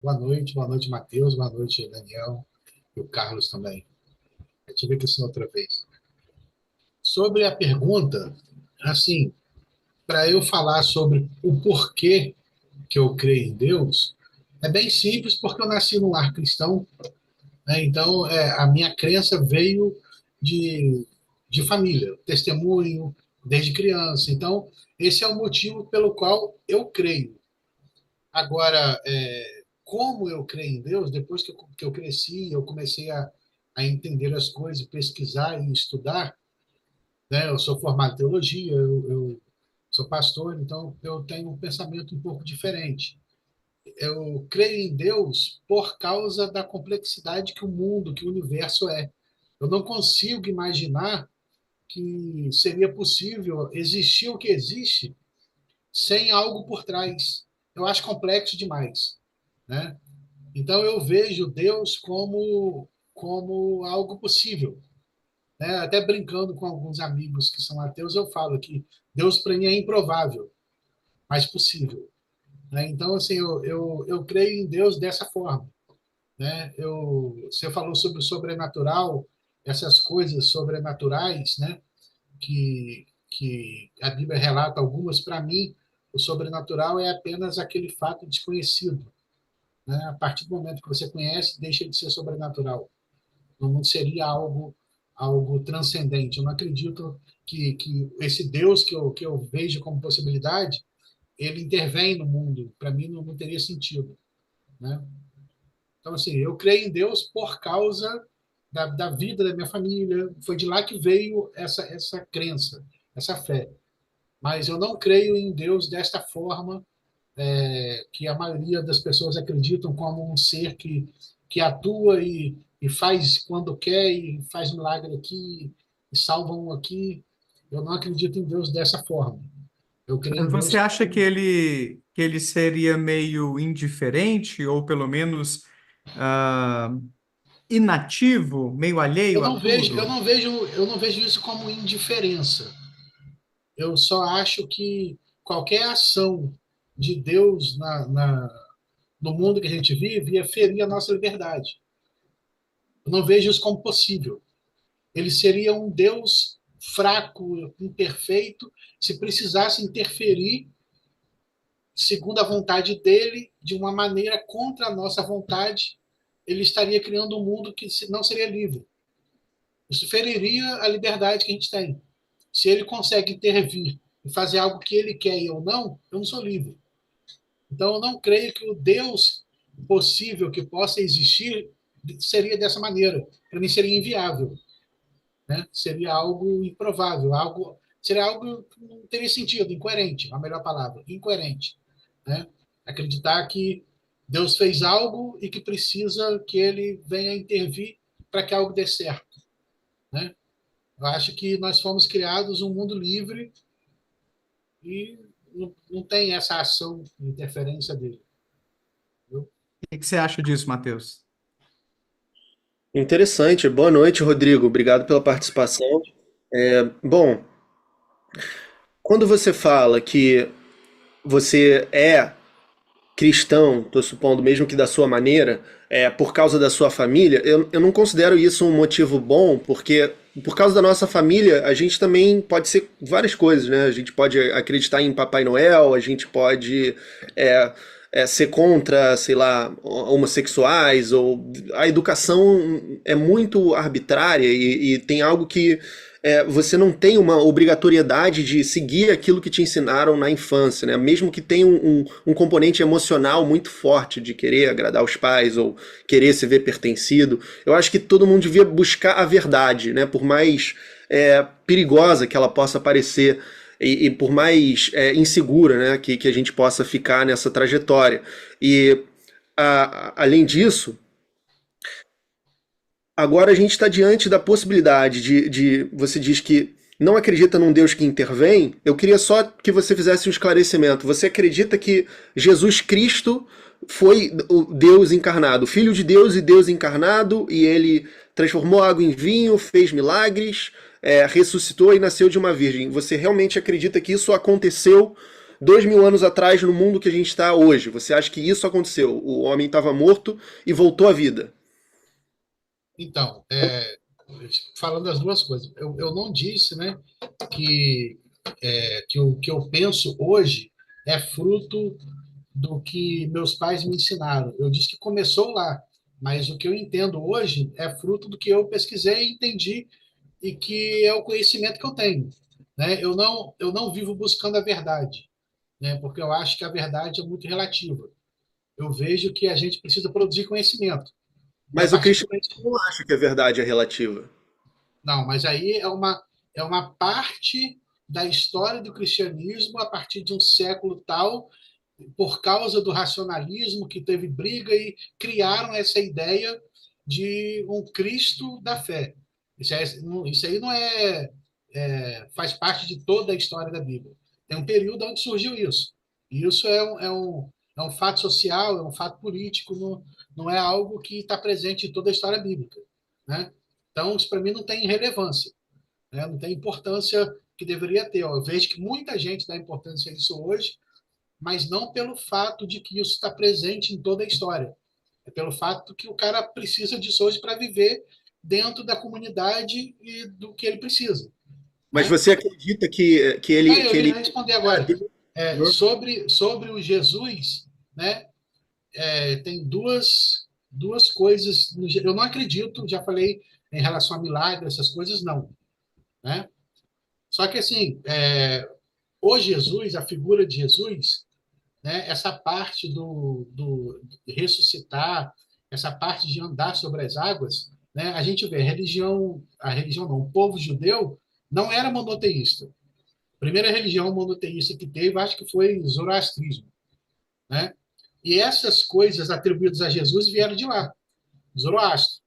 Boa noite, Matheus, boa noite, Daniel e o Carlos também. Eu tive aqui sim outra vez. Sobre a pergunta, assim, para eu falar sobre o porquê que eu creio em Deus, é bem simples, porque eu nasci num lar cristão, né? Então a minha crença veio de, de família, testemunho desde criança. Então, esse é o motivo pelo qual eu creio. Agora, como eu creio em Deus, depois que eu cresci, eu comecei a entender as coisas, pesquisar e estudar, né? Eu sou formado em teologia, eu sou pastor, então eu tenho um pensamento um pouco diferente. Eu creio em Deus por causa da complexidade que o mundo, que o universo é. Eu não consigo imaginar que seria possível existir o que existe sem algo por trás. Eu acho complexo demais, né? Então eu vejo Deus como algo possível, né? Até brincando com alguns amigos que são ateus, eu falo que Deus para mim é improvável, mas possível, né? Então assim eu creio em Deus dessa forma, né? Você falou sobre o sobrenatural, essas coisas sobrenaturais, né? Que a Bíblia relata algumas. Para mim o sobrenatural é apenas aquele fato desconhecido, né? A partir do momento que você conhece, deixa de ser sobrenatural. Não seria algo transcendente. Eu não acredito que esse Deus que eu vejo como possibilidade, ele intervém no mundo. Para mim, não teria sentido, né? Então, assim, eu creio em Deus por causa da vida da minha família. Foi de lá que veio essa crença, essa fé. Mas eu não creio em Deus desta forma que a maioria das pessoas acreditam como um ser que atua e faz quando quer e faz milagre aqui e salva um aqui. Eu não acredito em Deus dessa forma. Eu creio Mas em você Deus acha como. que ele seria meio indiferente, ou pelo menos ah, inativo, meio Eu alheio a não vejo, eu tudo? não vejo, eu não vejo isso como indiferença. Eu só acho que qualquer ação de Deus no mundo que a gente vive ia ferir a nossa liberdade. Eu não vejo isso como possível. Ele seria um Deus fraco, imperfeito, se precisasse interferir segundo a vontade dele, de uma maneira contra a nossa vontade, ele estaria criando um mundo que não seria livre. Isso feriria a liberdade que a gente tem. Se ele consegue intervir e fazer algo que ele quer e eu não sou livre. Então, eu não creio que o Deus possível que possa existir seria dessa maneira. Para mim, seria inviável, né? Seria algo improvável, seria algo que não teria sentido, incoerente, a melhor palavra, incoerente, né? Acreditar que Deus fez algo e que precisa que ele venha intervir para que algo dê certo, né? Eu acho que nós fomos criados um mundo livre e não tem essa ação de interferência dele. Entendeu? O que você acha disso, Matheus? Interessante. Boa noite, Rodrigo. Obrigado pela participação. Bom, quando você fala que você é cristão, estou supondo mesmo que da sua maneira, por causa da sua família, eu não considero isso um motivo bom, porque por causa da nossa família, a gente também pode ser várias coisas, né? A gente pode acreditar em Papai Noel, a gente pode é, ser contra, sei lá, homossexuais, ou a educação é muito arbitrária e tem algo que você não tem uma obrigatoriedade de seguir aquilo que te ensinaram na infância, né? Mesmo que tenha um componente emocional muito forte de querer agradar os pais ou querer se ver pertencido. Eu acho que todo mundo devia buscar a verdade, né? Por mais perigosa que ela possa parecer e por mais insegura, né? Que a gente possa ficar nessa trajetória. E além disso, agora a gente está diante da possibilidade Você diz que não acredita num Deus que intervém. Eu queria só que você fizesse um esclarecimento. Você acredita que Jesus Cristo foi o Deus encarnado, Filho de Deus e Deus encarnado, e ele transformou água em vinho, fez milagres, ressuscitou e nasceu de uma virgem. Você realmente acredita que isso aconteceu 2000 anos atrás no mundo que a gente está hoje? Você acha que isso aconteceu? O homem estava morto e voltou à vida? Então, falando das duas coisas, eu não disse, né, que, que o que eu penso hoje é fruto do que meus pais me ensinaram. Eu disse que começou lá, mas o que eu entendo hoje é fruto do que eu pesquisei e entendi e que é o conhecimento que eu tenho, né? Eu não vivo buscando a verdade, né? Porque eu acho que a verdade é muito relativa. Eu vejo que a gente precisa produzir conhecimento. E a Mas o partir do cristianismo conhecimento, não acha que a verdade é relativa. não, mas aí é uma parte da história do cristianismo a partir de um século tal, por causa do racionalismo que teve briga e criaram essa ideia de um Cristo da fé. Isso aí não faz parte de toda a história da Bíblia. Tem um período onde surgiu isso. E isso é um fato social, é um fato político, não é algo que está presente em toda a história bíblica, né? Então, isso para mim não tem relevância, né? Não tem importância que deveria ter. Ó, eu vejo que muita gente dá importância a isso hoje, mas não pelo fato de que isso está presente em toda a história. É pelo fato que o cara precisa disso hoje para viver dentro da comunidade e do que ele precisa, Mas né? você acredita que ele, Eu que ia ele... responder agora. Sobre o Jesus, né? Tem duas coisas. Eu não acredito, já falei em relação a milagre, essas coisas, não, né? Só que assim, o Jesus, a figura de Jesus, né? Essa parte do ressuscitar, essa parte de andar sobre as águas, né? A gente vê a religião não, o povo judeu não era monoteísta. A primeira religião monoteísta que teve, acho que foi o zoroastrismo, né? E essas coisas atribuídas a Jesus vieram de lá, Zoroastro.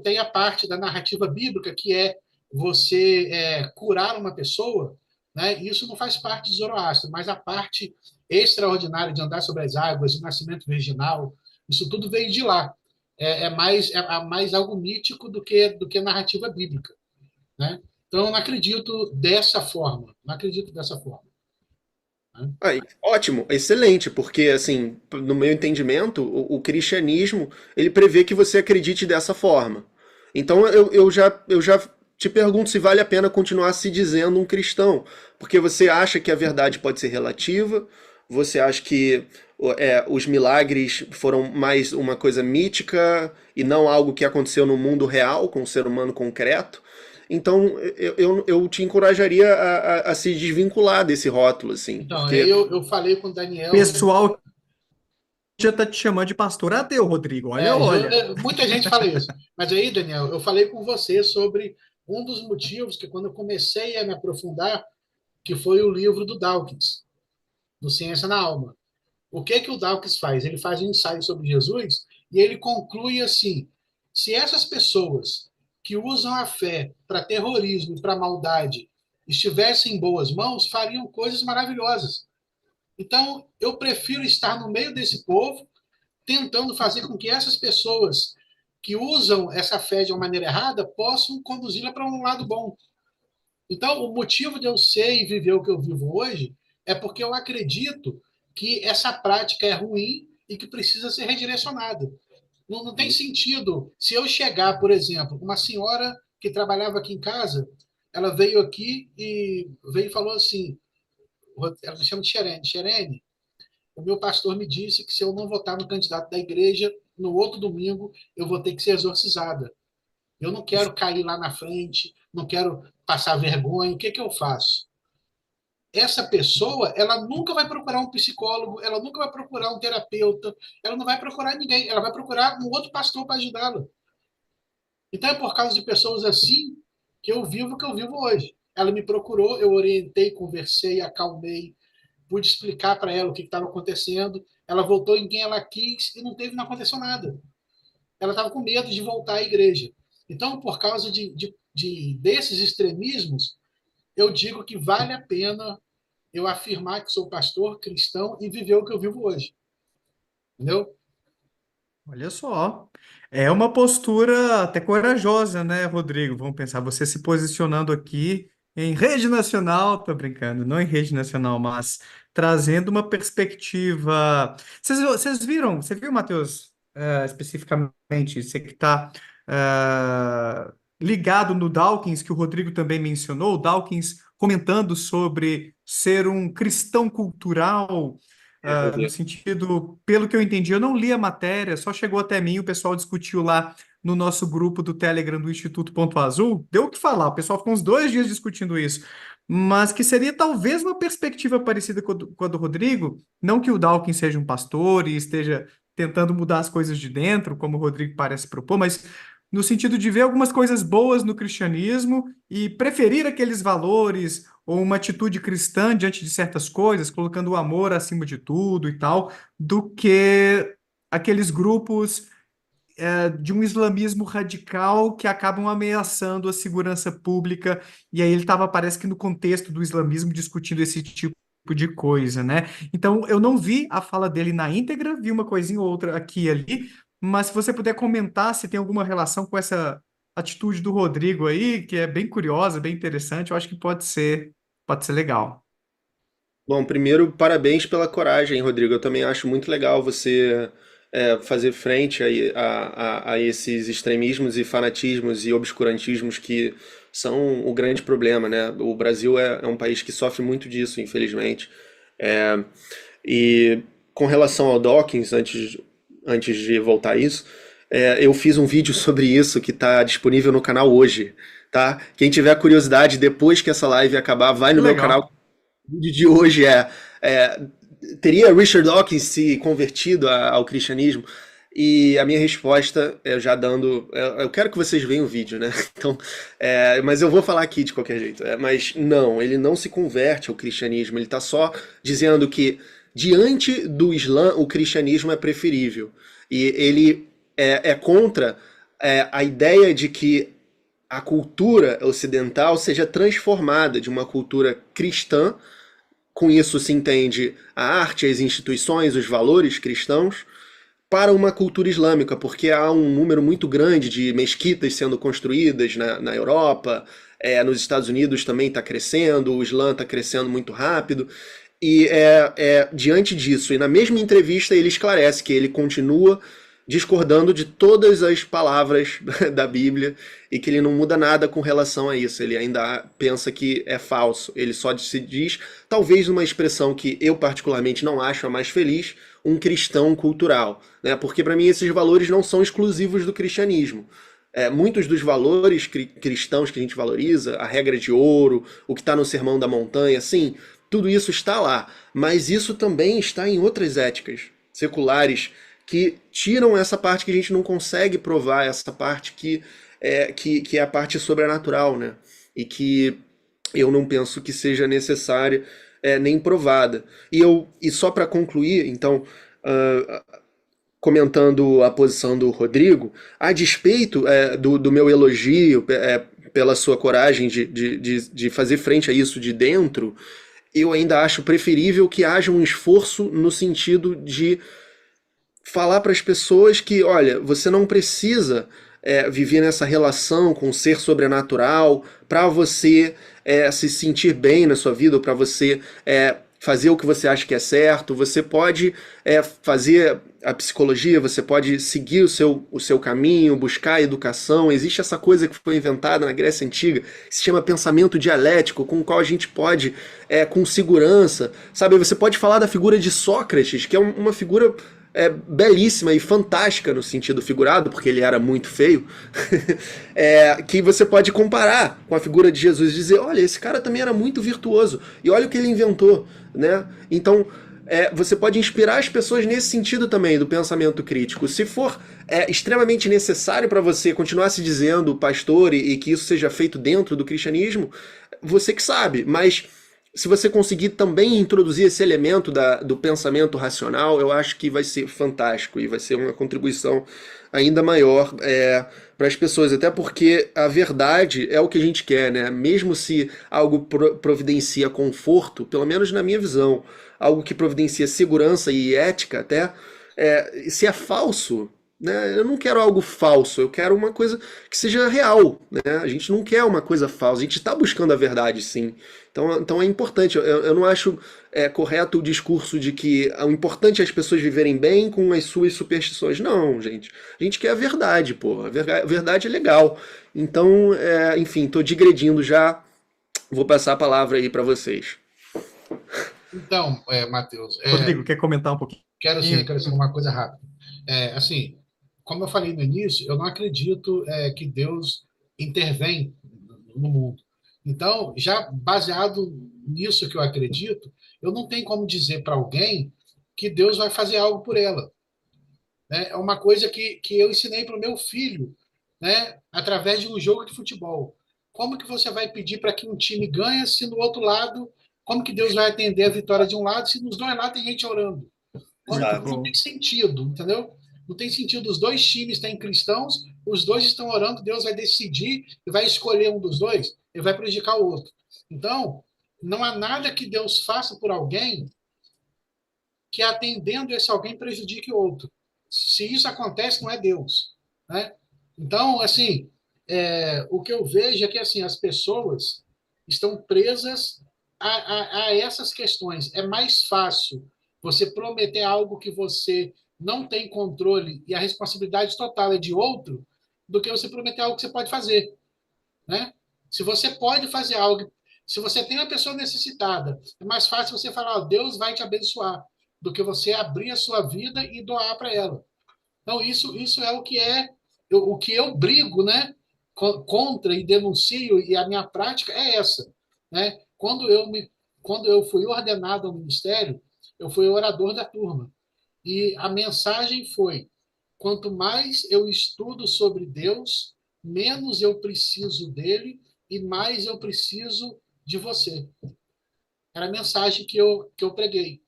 Tem a parte da narrativa bíblica que é você curar uma pessoa, né? Isso não faz parte de Zoroastro, mas a parte extraordinária de andar sobre as águas, de nascimento virginal, isso tudo veio de lá. É mais algo mítico do que narrativa bíblica, né? Então, eu não acredito dessa forma. Não acredito dessa forma, né? Aí, ótimo, excelente, porque assim, no meu entendimento, o cristianismo, ele prevê que você acredite dessa forma. Então eu já te pergunto se vale a pena continuar se dizendo um cristão, porque você acha que a verdade pode ser relativa, você acha que os milagres foram mais uma coisa mítica e não algo que aconteceu no mundo real, com o ser humano concreto. Então eu te encorajaria a se desvincular desse rótulo, assim, Então, aí porque eu falei com o Daniel. Pessoal já tá te chamando de pastor ateu, Rodrigo. Olha, olha. Muita gente fala isso. Mas aí, Daniel, eu falei com você sobre um dos motivos que, quando eu comecei a me aprofundar, que foi o livro do Dawkins, do Ciência na Alma. O que o Dawkins faz? Ele faz um ensaio sobre Jesus e ele conclui assim: se essas pessoas que usam a fé para terrorismo e para maldade estivessem em boas mãos, fariam coisas maravilhosas. Então, eu prefiro estar no meio desse povo tentando fazer com que essas pessoas que usam essa fé de uma maneira errada possam conduzi-la para um lado bom. Então, o motivo de eu ser e viver o que eu vivo hoje é porque eu acredito que essa prática é ruim e que precisa ser redirecionada. Não tem sentido se eu chegar, por exemplo, uma senhora que trabalhava aqui em casa, ela veio aqui e veio e falou assim, ela me chama de Xerene, Xerene, o meu pastor me disse que se eu não votar no candidato da igreja, no outro domingo eu vou ter que ser exorcizada. Eu não quero cair lá na frente, não quero passar vergonha. O que eu faço? Essa pessoa, ela nunca vai procurar um psicólogo, ela nunca vai procurar um terapeuta, ela não vai procurar ninguém, ela vai procurar um outro pastor para ajudá-la. Então é por causa de pessoas assim que eu vivo o que eu vivo hoje. Ela me procurou, eu orientei, conversei, acalmei, pude explicar para ela o que estava acontecendo. Ela voltou em quem ela quis e não aconteceu nada. Ela estava com medo de voltar à igreja. Então, por causa desses extremismos, eu digo que vale a pena eu afirmar que sou pastor cristão e viver o que eu vivo hoje. Entendeu? Olha só. É uma postura até corajosa, né, Rodrigo? Vamos pensar, você se posicionando aqui em rede nacional, tô brincando, não em rede nacional, mas trazendo uma perspectiva. Vocês viram, você viu, Matheus, especificamente, você que está ligado no Dawkins, que o Rodrigo também mencionou, o Dawkins comentando sobre ser um cristão cultural. No sentido, pelo que eu entendi, eu não li a matéria, só chegou até mim, o pessoal discutiu lá no nosso grupo do Telegram do Instituto Ponto Azul, deu o que falar, o pessoal ficou uns 2 dias discutindo isso, mas que seria talvez uma perspectiva parecida com a do Rodrigo, não que o Dawkins seja um pastor e esteja tentando mudar as coisas de dentro, como o Rodrigo parece propor, mas no sentido de ver algumas coisas boas no cristianismo e preferir aqueles valores ou uma atitude cristã diante de certas coisas, colocando o amor acima de tudo e tal, do que aqueles grupos de um islamismo radical que acabam ameaçando a segurança pública, e aí ele estava, parece que no contexto do islamismo, discutindo esse tipo de coisa, né? Então, eu não vi a fala dele na íntegra, vi uma coisinha ou outra aqui e ali, mas se você puder comentar se tem alguma relação com essa atitude do Rodrigo aí, que é bem curiosa, bem interessante, eu acho que pode ser legal. Bom, primeiro, parabéns pela coragem, Rodrigo. Eu também acho muito legal você fazer frente a esses extremismos e fanatismos e obscurantismos que são o grande problema, né? O Brasil é um país que sofre muito disso, infelizmente. É, e com relação ao Dawkins, antes de voltar a isso, eu fiz um vídeo sobre isso que está disponível no canal hoje, tá? Quem tiver curiosidade, depois que essa live acabar, vai Que no meu legal. canal. O vídeo de hoje é, teria Richard Dawkins se convertido ao cristianismo? E a minha resposta, já dando. Eu quero que vocês vejam o vídeo, né? Então, mas eu vou falar aqui de qualquer jeito. Mas não, ele não se converte ao cristianismo. Ele está só dizendo que diante do Islã, o cristianismo é preferível. E ele é contra a ideia de que a cultura ocidental seja transformada de uma cultura cristã. Com isso se entende a arte, as instituições, os valores cristãos, para uma cultura islâmica, porque há um número muito grande de mesquitas sendo construídas na Europa, nos Estados Unidos também está crescendo, o Islã está crescendo muito rápido. E diante disso, e na mesma entrevista ele esclarece que ele continua discordando de todas as palavras da Bíblia e que ele não muda nada com relação a isso. Ele ainda pensa que é falso. Ele só se diz, talvez uma expressão que eu particularmente não acho a mais feliz, um cristão cultural, né? Porque para mim esses valores não são exclusivos do cristianismo. Muitos dos valores cristãos que a gente valoriza, a regra de ouro, o que está no Sermão da Montanha, sim, tudo isso está lá. Mas isso também está em outras éticas seculares que tiram essa parte que a gente não consegue provar, essa parte que é a parte sobrenatural, né? E que eu não penso que seja necessária nem provada. E só para concluir, então, comentando a posição do Rodrigo, a despeito do meu elogio pela sua coragem de fazer frente a isso de dentro, eu ainda acho preferível que haja um esforço no sentido de falar para as pessoas que, olha, você não precisa viver nessa relação com o ser sobrenatural para você se sentir bem na sua vida, ou para você fazer o que você acha que é certo. Você pode fazer a psicologia, você pode seguir o seu caminho, buscar a educação. Existe essa coisa que foi inventada na Grécia Antiga, que se chama pensamento dialético, com o qual a gente pode, com segurança, sabe? Você pode falar da figura de Sócrates, que é uma figura belíssima e fantástica no sentido figurado, porque ele era muito feio, que você pode comparar com a figura de Jesus e dizer, olha, esse cara também era muito virtuoso, e olha o que ele inventou, né? Então, você pode inspirar as pessoas nesse sentido também, do pensamento crítico. Se for extremamente necessário para você continuar se dizendo pastor e que isso seja feito dentro do cristianismo, você que sabe, mas se você conseguir também introduzir esse elemento do pensamento racional, eu acho que vai ser fantástico e vai ser uma contribuição ainda maior para as pessoas. Até porque a verdade é o que a gente quer, né? Mesmo se algo providencia conforto, pelo menos na minha visão, algo que providencia segurança e ética até, se é falso, né? Eu não quero algo falso, eu quero uma coisa que seja real, né? A gente não quer uma coisa falsa, a gente está buscando a verdade, sim. Então é importante. Eu não acho correto o discurso de que o importante é as pessoas viverem bem com as suas superstições. Não, gente. A gente quer a verdade, pô. A verdade é legal. Então, enfim, tô digredindo já. Vou passar a palavra aí para vocês. Então, Matheus, Rodrigo, quer comentar um pouquinho? quero sim acrescentar uma coisa rápida. Assim, como eu falei no início, eu não acredito que Deus intervém no mundo. Então, já baseado nisso que eu acredito, eu não tenho como dizer para alguém que Deus vai fazer algo por ela, né? É uma coisa que eu ensinei para o meu filho, né, através de um jogo de futebol. Como que você vai pedir para que um time ganhe se no outro lado, como que Deus vai atender a vitória de um lado se nos dois lados tem gente orando? Muito Exato. Não tem bom. sentido, entendeu? Não tem sentido. Os dois times têm cristãos, os dois estão orando, Deus vai decidir e vai escolher um dos dois e vai prejudicar o outro. Então, não há nada que Deus faça por alguém que, atendendo esse alguém, prejudique o outro. Se isso acontece, não é Deus, né? Então, assim, o que eu vejo é que assim as pessoas estão presas a essas questões. É mais fácil você prometer algo que você não tem controle e a responsabilidade total é de outro, do que você prometer algo que você pode fazer, né? Se você pode fazer algo, se você tem uma pessoa necessitada, é mais fácil você falar, oh, Deus vai te abençoar, do que você abrir a sua vida e doar para ela. Então, isso é o que eu brigo, né, contra e denuncio, e a minha prática é essa, né? Quando eu fui ordenado ao ministério, eu fui orador da turma. E a mensagem foi: quanto mais eu estudo sobre Deus, menos eu preciso dele e mais eu preciso de você. Era a mensagem que eu preguei,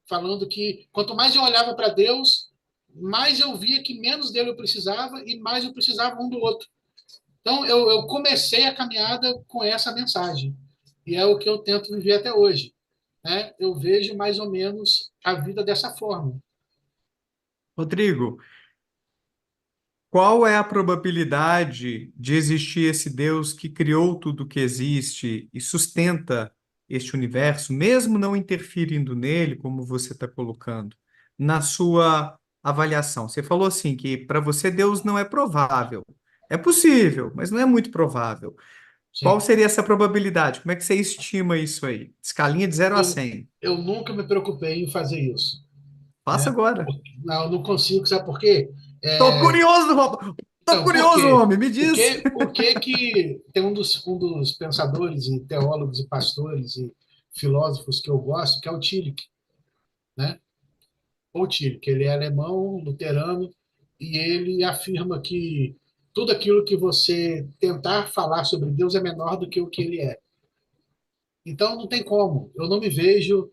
falando que quanto mais eu olhava para Deus, mais eu via que menos dele eu precisava e mais eu precisava um do outro. Então, eu comecei a caminhada com essa mensagem. E é o que eu tento viver até hoje, né? Eu vejo mais ou menos a vida dessa forma. Rodrigo, qual é a probabilidade de existir esse Deus que criou tudo que existe e sustenta este universo, mesmo não interferindo nele, como você está colocando, na sua avaliação? Você falou assim que para você Deus não é provável. É possível, mas não é muito provável. Qual Sim. seria essa probabilidade? Como é que você estima isso aí? Escalinha de 0 a 100. Eu nunca me preocupei em fazer isso, Faça né? agora. Não, eu não consigo, sabe por quê? Tô curioso, tô Então, por curioso, quê? homem, me diz. Por que que tem um dos pensadores e teólogos e pastores e filósofos que eu gosto, que é o Tillich, né? O Tillich, ele é alemão, luterano, e ele afirma que tudo aquilo que você tentar falar sobre Deus é menor do que o que ele é. Então, não tem como. Eu não me vejo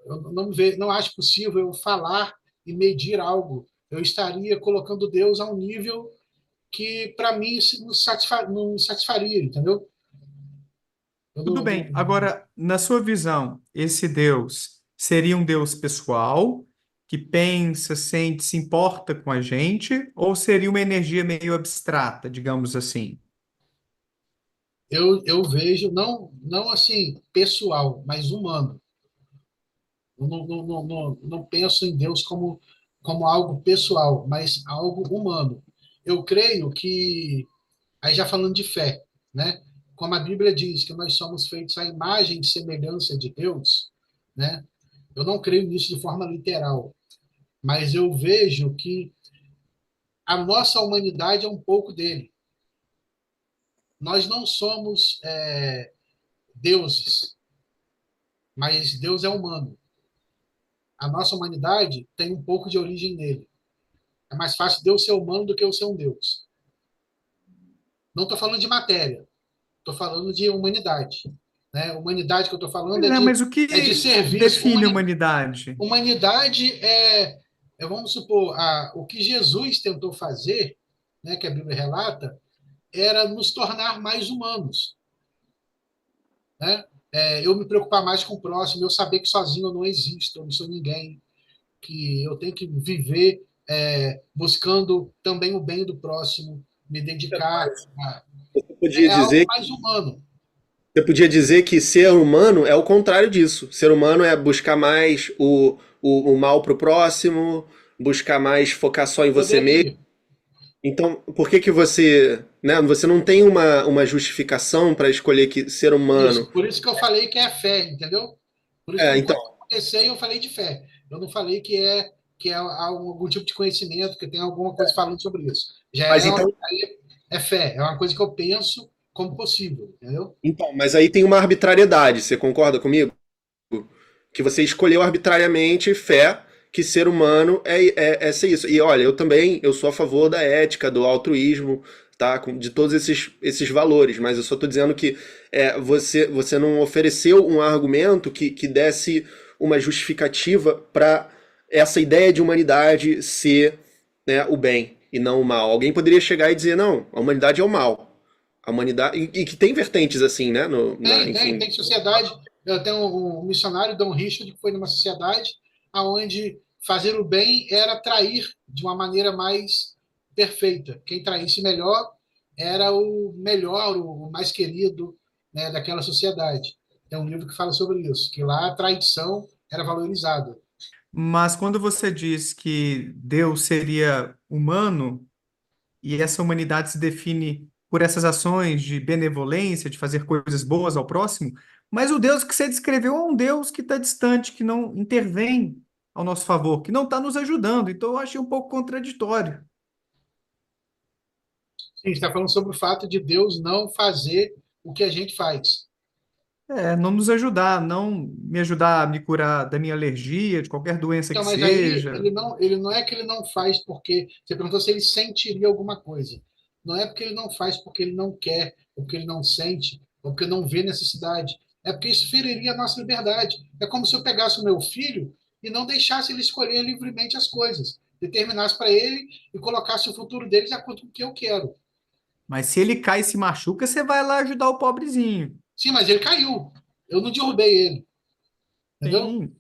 eu não me vejo, não acho possível eu falar e medir algo. Eu estaria colocando Deus a um nível que para mim isso não satisfaria, entendeu? Eu Tudo não, bem. não- Agora, na sua visão, esse Deus seria um Deus pessoal, que pensa, sente, se importa com a gente, ou seria uma energia meio abstrata, digamos assim? eu vejo, não assim, pessoal, mas humano. Eu não penso em Deus como algo pessoal, mas algo humano. Eu creio que, aí já falando de fé, né? Como a Bíblia diz que nós somos feitos à imagem e semelhança de Deus, né? Eu não creio nisso de forma literal, mas eu vejo que a nossa humanidade é um pouco dele. Nós não somos deuses, mas Deus é humano. A nossa humanidade tem um pouco de origem nele. É mais fácil Deus ser humano do que eu ser um Deus. Não estou falando de matéria, estou falando de humanidade. Né? Humanidade que eu estou falando Pois é, mas o é de que serviço. define a humanidade? Humanidade vamos supor, o que Jesus tentou fazer, né, que a Bíblia relata, era nos tornar mais humanos. Né? Eu me preocupar mais com o próximo, eu saber que sozinho eu não existo, eu não sou ninguém, que eu tenho que viver buscando também o bem do próximo, me dedicar Você podia é algo dizer, mais humano. você podia dizer que ser humano é o contrário disso. Ser humano é buscar mais o mal pro próximo, buscar mais focar só em você mesmo. Poderia. Então, por que que você, né, você não tem uma justificação para escolher que ser humano? Isso, por isso que eu falei que é fé, entendeu? Por isso que Então, enquanto acontecer, eu falei de fé. Eu não falei que é algum tipo de conhecimento, que tem alguma coisa falando sobre isso. Já mas então, é fé, é uma coisa que eu penso como possível, entendeu? mas aí tem uma arbitrariedade, você concorda comigo? Que você escolheu arbitrariamente fé que ser humano é ser isso. E olha, eu também eu sou a favor da ética, do altruísmo, tá? De todos esses valores, mas eu só estou dizendo que você não ofereceu um argumento que desse uma justificativa para essa ideia de humanidade ser, né, o bem e não o mal. Alguém poderia chegar e dizer, não, a humanidade é o mal. A humanidade. E que tem vertentes assim, né? Enfim. Tem sociedade. Eu tenho um missionário, Dom Richard, que foi numa sociedade onde fazer o bem era trair de uma maneira mais perfeita. Quem traísse melhor era o melhor, o mais querido, né, daquela sociedade. Tem um livro que fala sobre isso, que lá a traição era valorizada. Mas quando você diz que Deus seria humano e essa humanidade se define por essas ações de benevolência, de fazer coisas boas ao próximo, mas o Deus que você descreveu é um Deus que está distante, que não intervém ao nosso favor, que não está nos ajudando. Então eu achei um pouco contraditório. A gente está falando sobre o fato de Deus não fazer o que a gente faz. Não nos ajudar, não me ajudar a me curar da minha alergia, de qualquer doença que Então, mas aí seja. ele não é que ele não faz porque. Você perguntou se ele sentiria alguma coisa. Não é porque ele não faz porque ele não quer, ou porque ele não sente, ou porque não vê necessidade. É porque isso feriria a nossa liberdade. É como se eu pegasse o meu filho e não deixasse ele escolher livremente as coisas. Determinasse para ele e colocasse o futuro dele de acordo com o que eu quero. Mas se ele cai e se machuca, você vai lá ajudar o pobrezinho. Sim, mas ele caiu. Eu não derrubei ele. Entendeu? Sim.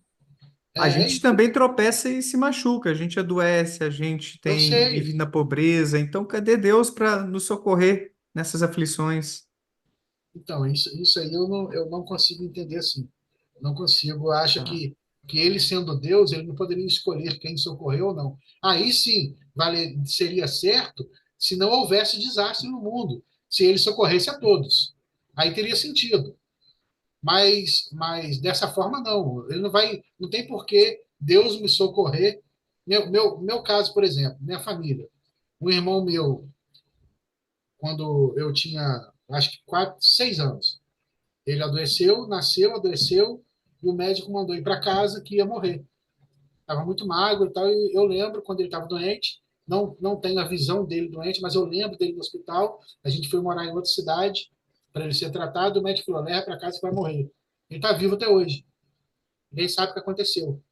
A É gente isso. também tropeça e se machuca, a gente adoece, a gente Eu vive sei. na pobreza. Então, cadê Deus para nos socorrer nessas aflições? Então, isso aí eu não consigo entender assim. Não consigo. Acha Ah, que ele, sendo Deus, ele não poderia escolher quem socorreu ou não. Aí sim, seria certo se não houvesse desastre no mundo, se ele socorresse a todos. Aí teria sentido. Mas dessa forma, não. Ele não vai. Não tem por que Deus me socorrer. Meu caso, por exemplo, minha família. Um irmão meu, quando eu tinha, acho que 6 anos. Ele adoeceu, nasceu, adoeceu, e o médico mandou ir para casa que ia morrer. Estava muito magro e tal, e eu lembro quando ele estava doente, não tenho a visão dele doente, mas eu lembro dele no hospital, a gente foi morar em outra cidade para ele ser tratado, o médico falou, leva para casa que vai morrer. Ele está vivo até hoje, ninguém sabe o que aconteceu.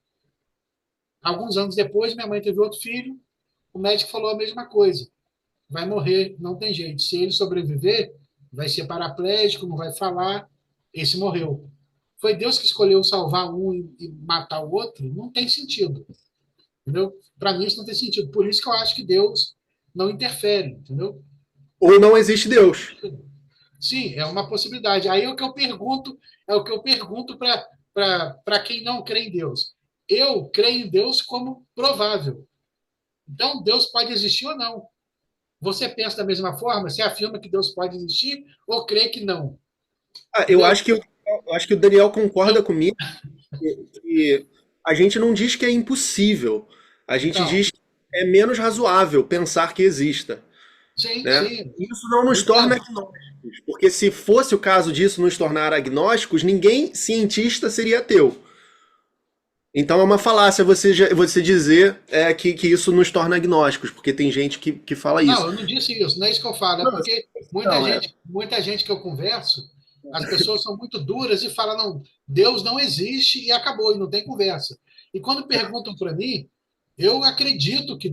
Alguns anos depois, minha mãe teve outro filho, o médico falou a mesma coisa, vai morrer, não tem jeito. Se ele sobreviver, vai ser paraplégico, não vai falar. Esse morreu. Foi Deus que escolheu salvar um e matar o outro? Não tem sentido. Entendeu? Para mim, isso não tem sentido. Por isso que eu acho que Deus não interfere. Entendeu? ou não existe Deus. Sim, é uma possibilidade. Aí é o que eu pergunto para quem não crê em Deus. Eu creio em Deus como provável. Então, Deus pode existir ou não. Você pensa da mesma forma? Você afirma que Deus pode existir ou crê que não? Ah, Entendeu? eu acho que o Daniel concorda Eu, comigo que a gente não diz que é impossível, a gente então, diz que é menos razoável pensar que exista, sim, né? sim, Isso não eu nos torna entendo. agnósticos, porque se fosse o caso disso nos tornar agnósticos, ninguém cientista seria ateu. Então é uma falácia você dizer que isso nos torna agnósticos, porque tem gente que fala Não, isso. eu não disse isso, não é isso que eu falo, é Não, porque muita não, é. gente, muita gente que eu converso, as pessoas são muito duras e falam, não, Deus não existe e acabou, e não tem conversa. E quando perguntam para mim, eu acredito que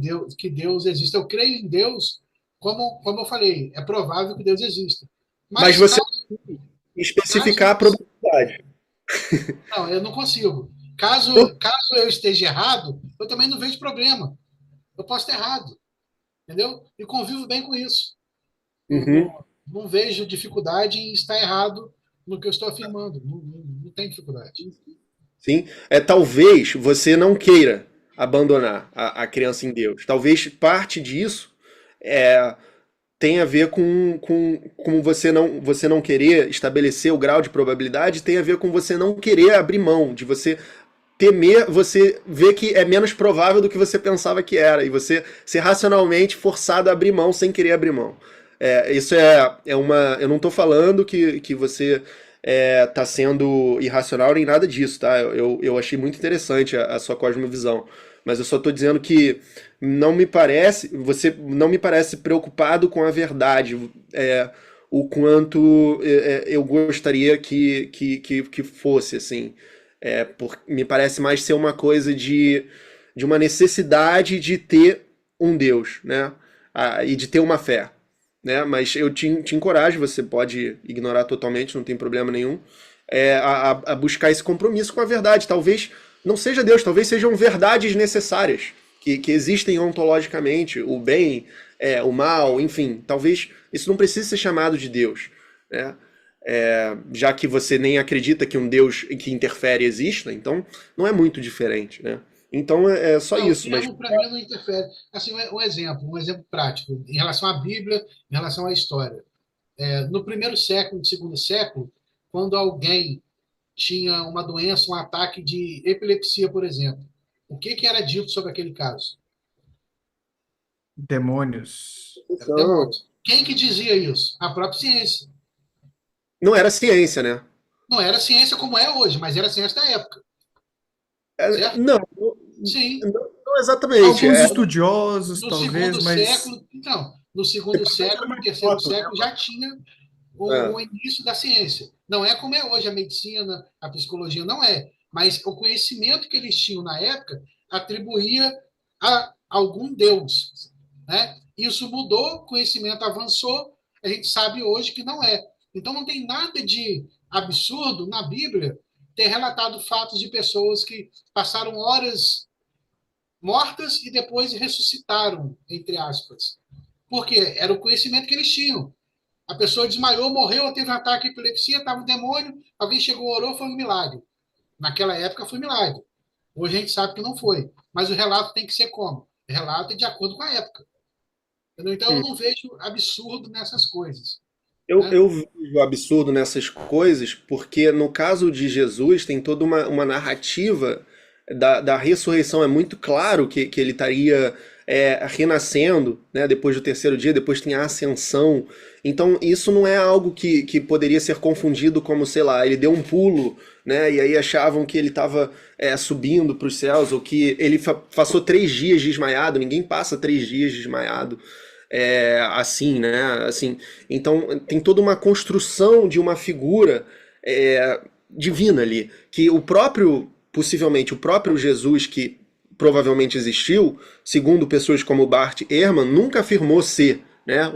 Deus existe, eu creio em Deus, como eu falei, é provável que Deus exista. Mas Mas você caso especificar a probabilidade. não, eu não consigo. Então, Caso eu esteja errado, eu também não vejo problema. Eu posso estar errado, entendeu? E convivo bem com isso. Não, Uhum. não vejo dificuldade em estar errado no que eu estou afirmando. Não tem dificuldade. Sim. Talvez você não queira abandonar a crença em Deus. Talvez parte disso é, tenha a ver com você não querer estabelecer o grau de probabilidade, tem a ver com você não querer abrir mão, de você temer, você ver que é menos provável do que você pensava que era, e você ser racionalmente forçado a abrir mão sem querer abrir mão. Isso é uma. Eu não estou falando que você tá sendo irracional nem nada disso, tá? Eu achei muito interessante a sua cosmovisão. Mas eu só estou dizendo que você não me parece preocupado com a verdade, o quanto eu gostaria que fosse, assim. Me parece mais ser uma coisa de uma necessidade de ter um Deus, né? E de ter uma fé, né? Mas eu te encorajo, você pode ignorar totalmente, não tem problema nenhum, a buscar esse compromisso com a verdade. Talvez não seja Deus, talvez sejam verdades necessárias que existem ontologicamente, o bem, o mal, enfim. Talvez isso não precise ser chamado de Deus, né? Já que você nem acredita que um Deus que interfere exista, então não é muito diferente, né? Então é só Não, o isso, mas termo para mim não interfere. Assim, um exemplo prático, em relação à Bíblia, em relação à história. No primeiro século, no segundo século, quando alguém tinha uma doença, um ataque de epilepsia, por exemplo, o que, que era dito sobre aquele caso? Demônios. Era então, demônios. Quem que dizia isso? A própria ciência. não era ciência, né? Não era ciência como é hoje, mas era ciência da época, certo? Não, Sim. não exatamente. Alguns estudiosos, No talvez, segundo mas século, então, no segundo século, no terceiro século já tinha É. o início da ciência. Não é como é hoje a medicina, a psicologia, não é. Mas o conhecimento que eles tinham na época atribuía a algum Deus. Né? Isso mudou, o conhecimento avançou, a gente sabe hoje que não é. Então não tem nada de absurdo na Bíblia ter relatado fatos de pessoas que passaram horas mortas e depois ressuscitaram, entre aspas. Porque era o conhecimento que eles tinham. A pessoa desmaiou, morreu, teve um ataque de epilepsia, estava um demônio, alguém chegou, orou, foi um milagre. Naquela época foi um milagre. Hoje a gente sabe que não foi. Mas o relato tem que ser como? O relato é de acordo com a época. Entendeu? Então eu não vejo absurdo nessas coisas. Né? Eu vejo absurdo nessas coisas, porque no caso de Jesus tem toda uma narrativa da ressurreição. É muito claro que ele estaria renascendo, né, depois do terceiro dia, depois tem a ascensão. Então isso não é algo que poderia ser confundido como, sei lá, ele deu um pulo, né, e aí achavam que ele estava subindo para os céus, ou que ele passou 3 dias desmaiado. Ninguém passa 3 dias desmaiado assim, né? Assim, então tem toda uma construção de uma figura divina ali, que possivelmente o próprio Jesus que provavelmente existiu, segundo pessoas como Bart Ehrman, nunca afirmou ser, né,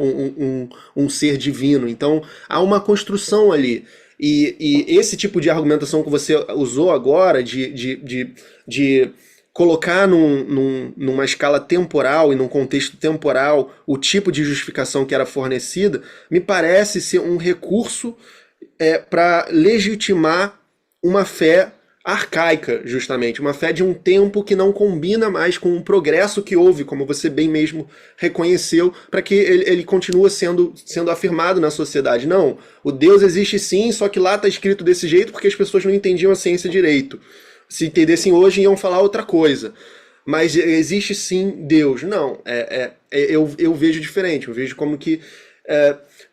um ser divino. Então há uma construção ali. E esse tipo de argumentação que você usou agora, de colocar numa escala temporal e num contexto temporal o tipo de justificação que era fornecida, me parece ser um recurso para legitimar uma fé arcaica, justamente, uma fé de um tempo que não combina mais com o progresso que houve, como você bem mesmo reconheceu, para que ele continue sendo afirmado na sociedade. Não, o Deus existe sim, só que lá está escrito desse jeito porque as pessoas não entendiam a ciência direito. Se entendessem hoje, iam falar outra coisa. Mas existe sim Deus. Não, eu vejo diferente. Eu vejo como que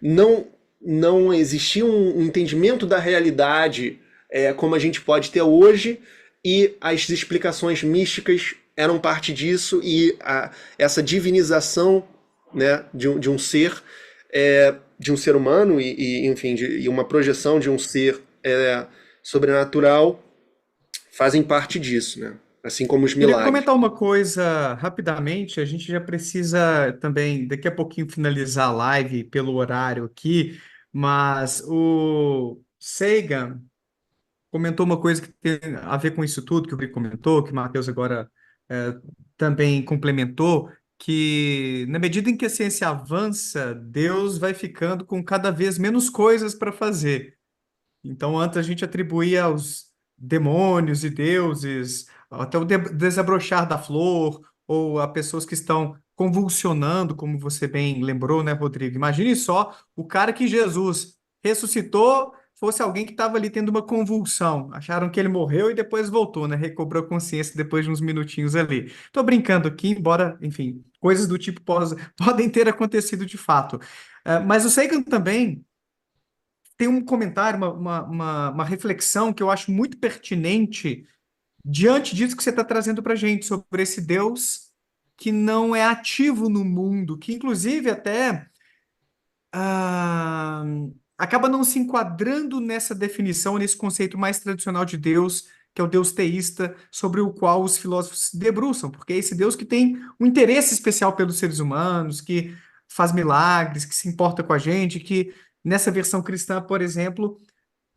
não, não existia um entendimento da realidade como a gente pode ter hoje, e as explicações místicas eram parte disso, e essa divinização, né, de um ser, de um ser humano, enfim, e uma projeção de um ser sobrenatural fazem parte disso, né? Assim como os queria milagres. comentar uma coisa rapidamente. A gente já precisa também, daqui a pouquinho, finalizar a live pelo horário aqui, mas o Sagan comentou uma coisa que tem a ver com isso tudo que o Rick comentou, que o Matheus agora também complementou que, na medida em que a ciência avança, Deus vai ficando com cada vez menos coisas para fazer. Então, antes a gente atribuía aos demônios e deuses, até o desabrochar da flor, ou a pessoas que estão convulsionando, como você bem lembrou, né, Rodrigo? Imagine só o cara que Jesus ressuscitou fosse alguém que estava ali tendo uma convulsão. Acharam que ele morreu e depois voltou, né? Recobrou a consciência depois de uns minutinhos ali. Estou brincando aqui, embora, enfim, coisas do tipo podem ter acontecido de fato. Mas o Sagan também tem um comentário, uma reflexão que eu acho muito pertinente diante disso que você está trazendo para a gente, sobre esse Deus que não é ativo no mundo, que inclusive até ah, acaba não se enquadrando nessa definição, nesse conceito mais tradicional de Deus, que é o Deus teísta, sobre o qual os filósofos se debruçam, porque é esse Deus que tem um interesse especial pelos seres humanos, que faz milagres, que se importa com a gente, que nessa versão cristã, por exemplo,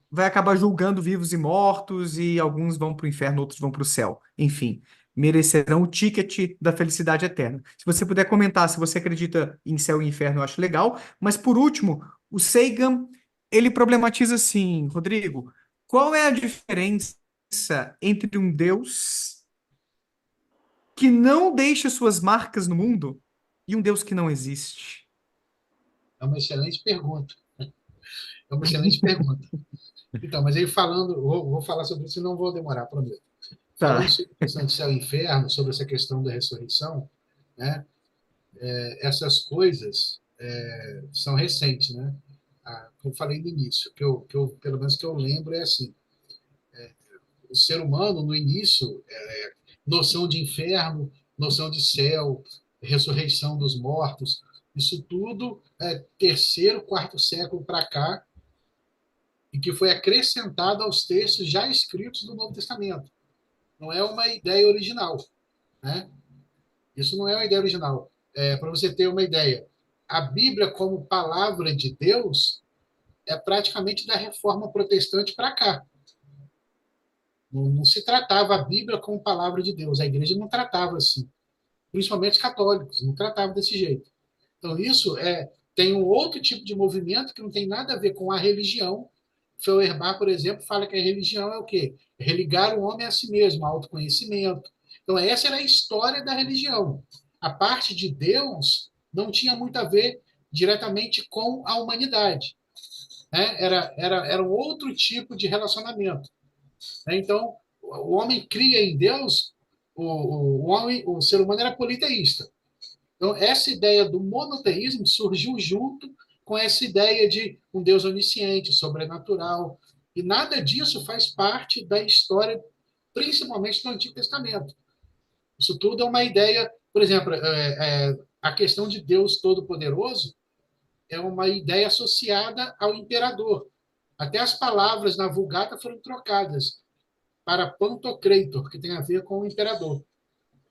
vai acabar julgando vivos e mortos, e alguns vão para o inferno, outros vão para o céu. Enfim, merecerão o ticket da felicidade eterna. Se você puder comentar se você acredita em céu e inferno, eu acho legal. Mas, por último, o Sagan, ele problematiza assim, Rodrigo, qual é a diferença entre um Deus que não deixa suas marcas no mundo e um Deus que não existe? É uma excelente pergunta. É uma excelente pergunta. Então, mas aí falando, vou falar sobre isso e não vou demorar, prometo. Tá. Falando sobre a questão de céu e inferno, sobre essa questão da ressurreição, né? Essas coisas são recentes, né? Como eu falei no início, pelo menos que eu lembro é assim, o ser humano no início, noção de inferno, noção de céu, ressurreição dos mortos, isso tudo é terceiro, quarto século para cá, e que foi acrescentado aos textos já escritos do Novo Testamento. Não é uma ideia original, né? Isso não é uma ideia original. Para você ter uma ideia, a Bíblia como palavra de Deus é praticamente da Reforma Protestante para cá. Não se tratava a Bíblia como palavra de Deus. A igreja não tratava assim. Principalmente os católicos, não tratava desse jeito. Então, isso tem um outro tipo de movimento que não tem nada a ver com a religião. Feuerbach, por exemplo, fala que a religião é o quê? Religar o homem a si mesmo, autoconhecimento. Então, essa era a história da religião. A parte de Deus não tinha muito a ver diretamente com a humanidade, né? Era um outro tipo de relacionamento, né? Então, o homem cria em Deus, o ser humano era politeísta. Então, essa ideia do monoteísmo surgiu junto com essa ideia de um Deus onisciente, sobrenatural, e nada disso faz parte da história, principalmente do Antigo Testamento. Isso tudo é uma ideia, por exemplo, a questão de Deus Todo-Poderoso é uma ideia associada ao imperador. Até as palavras na Vulgata foram trocadas para Pantocrator, que tem a ver com o imperador.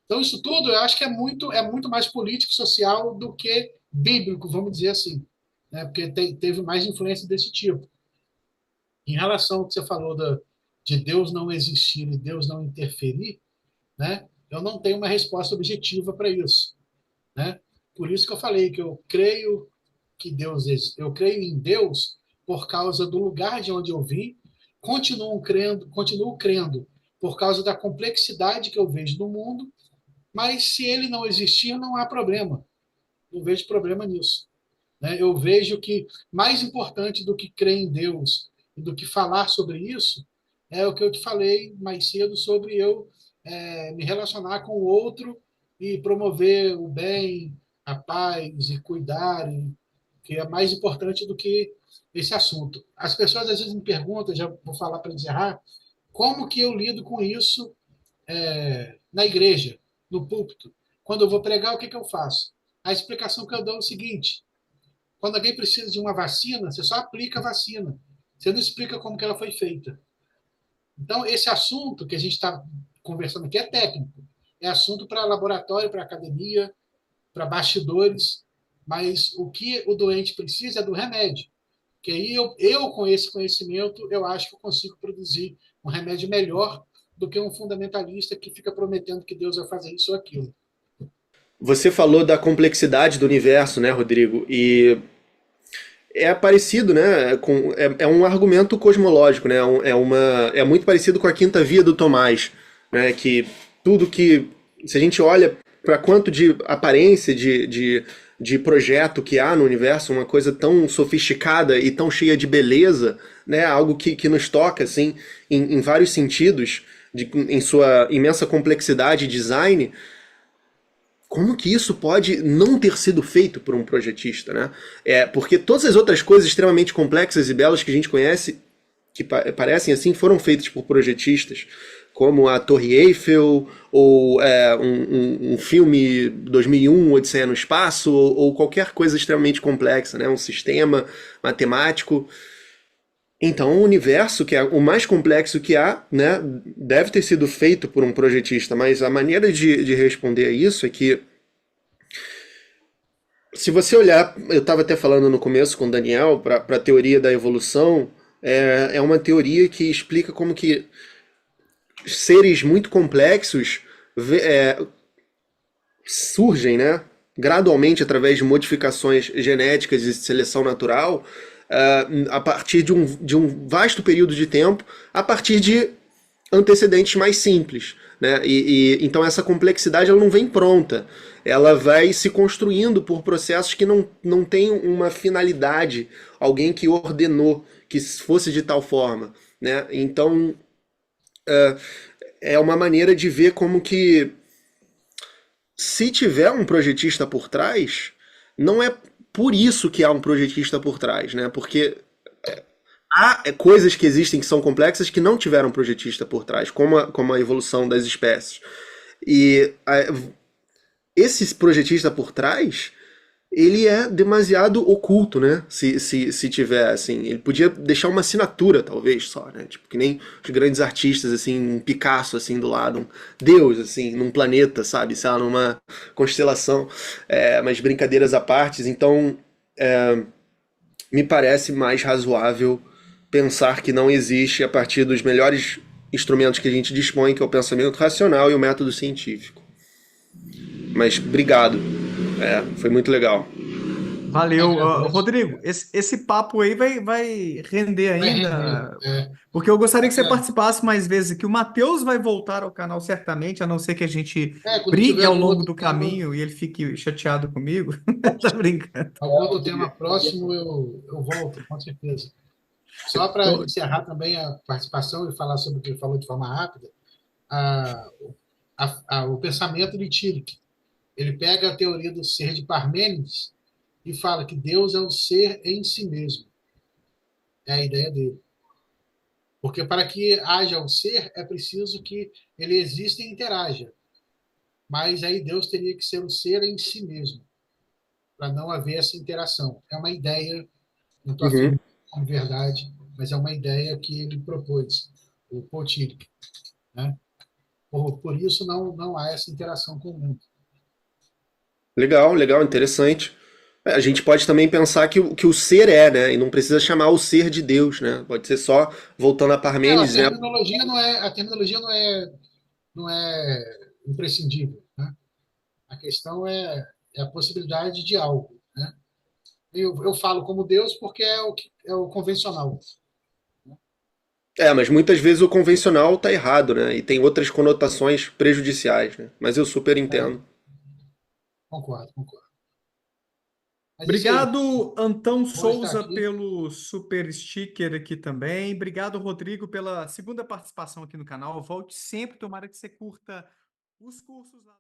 Então, isso tudo eu acho que é muito mais político-social do que bíblico, vamos dizer assim, né? Porque teve mais influência desse tipo. Em relação ao que você falou de Deus não existir e Deus não interferir, né? Eu não tenho uma resposta objetiva para isso, né? Por isso que eu falei que eu creio em Deus por causa do lugar de onde eu vim, continuo crendo por causa da complexidade que eu vejo no mundo, mas se ele não existir, não há problema. Não vejo problema nisso, né? Eu vejo que mais importante do que crer em Deus e do que falar sobre isso é o que eu te falei mais cedo sobre eu me relacionar com o outro e promover o bem, a paz e cuidar, que é mais importante do que esse assunto. As pessoas às vezes me perguntam, já vou falar para encerrar, como que eu lido com isso na igreja, no púlpito. Quando eu vou pregar, o que eu faço? A explicação que eu dou é o seguinte: quando alguém precisa de uma vacina, você só aplica a vacina. Você não explica como que ela foi feita. Então, esse assunto que a gente está conversando aqui é técnico. É assunto para laboratório, para academia, para bastidores. Mas o que o doente precisa é do remédio. Que aí eu com esse conhecimento, eu acho que eu consigo produzir um remédio melhor do que um fundamentalista que fica prometendo que Deus vai fazer isso ou aquilo. Você falou da complexidade do universo, né, Rodrigo? E é parecido, né? É um argumento cosmológico, né? É muito parecido com a quinta via do Tomás, né? Que tudo que. Se a gente olha para quanto de aparência de projeto que há no universo, uma coisa tão sofisticada e tão cheia de beleza, né? Algo que nos toca, assim, em vários sentidos, em sua imensa complexidade e design. Como que isso pode não ter sido feito por um projetista, né? Porque todas as outras coisas extremamente complexas e belas que a gente conhece, que parecem assim, foram feitas por projetistas, como a Torre Eiffel, ou um filme 2001, Odisseia no Espaço, ou qualquer coisa extremamente complexa, né? Um sistema matemático. Então, o universo, que é o mais complexo que há, né, deve ter sido feito por um projetista, mas a maneira de responder a isso é que, se você olhar, eu estava até falando no começo com o Daniel, para a teoria da evolução, é uma teoria que explica como que seres muito complexos surgem, né, gradualmente através de modificações genéticas e seleção natural, a partir de um vasto período de tempo, a partir de antecedentes mais simples, né? Então essa complexidade ela não vem pronta, ela vai se construindo por processos que não têm uma finalidade, alguém que ordenou que fosse de tal forma, né? Então é uma maneira de ver como que, se tiver um projetista por trás, não é por isso que há um projetista por trás, né? Porque há coisas que existem que são complexas que não tiveram projetista por trás, como a evolução das espécies. E esse projetista por trás, ele é demasiado oculto, né? Se tiver, assim. Ele podia deixar uma assinatura, talvez, só, né? Tipo, que nem os grandes artistas, assim, um Picasso, assim, do lado. Um Deus, assim, num planeta, sabe? Sei lá, numa constelação. Mas brincadeiras à parte. Então, me parece mais razoável pensar que não existe a partir dos melhores instrumentos que a gente dispõe, que é o pensamento racional e o método científico. Mas obrigado. Foi muito legal. Valeu. Agradeço. Rodrigo, esse papo aí vai render Vai ainda, render. porque eu gostaria que você É, participasse mais vezes aqui. O Matheus vai voltar ao canal certamente, a não ser que a gente quando brigue tiver ao algum longo outro do tema, caminho e ele fique chateado comigo. Tá brincando. algum outro tema próximo, eu volto, com certeza. Só para Então, encerrar também a participação e falar sobre o que ele falou de forma rápida, a, o pensamento de Tillich. Ele pega a teoria do ser de Parmênides e fala que Deus é o ser em si mesmo. É a ideia dele. Porque para que haja o ser, é preciso que ele exista e interaja. Mas aí Deus teria que ser o ser em si mesmo, para não haver essa interação. É uma ideia, não estou Uhum. afirmando como verdade, mas é uma ideia que ele propôs, o Paul Tillich, né? Por isso não há essa interação com o mundo. Legal, legal, interessante. A gente pode também pensar que o ser né? E não precisa chamar o ser de Deus, né? Pode ser só, voltando a A Parmênides, né? terminologia não é imprescindível, né? A questão é a possibilidade de algo, né? Eu falo como Deus porque é o convencional. Mas muitas vezes o convencional tá errado, né? E tem outras conotações prejudiciais, né? Mas eu super É, entendo. concordo. Mas é isso aí. obrigado, Antão Bom estar Souza, aqui. pelo super sticker aqui também. Obrigado, Rodrigo, pela segunda participação aqui no canal. Volte sempre, tomara que você curta os cursos lá.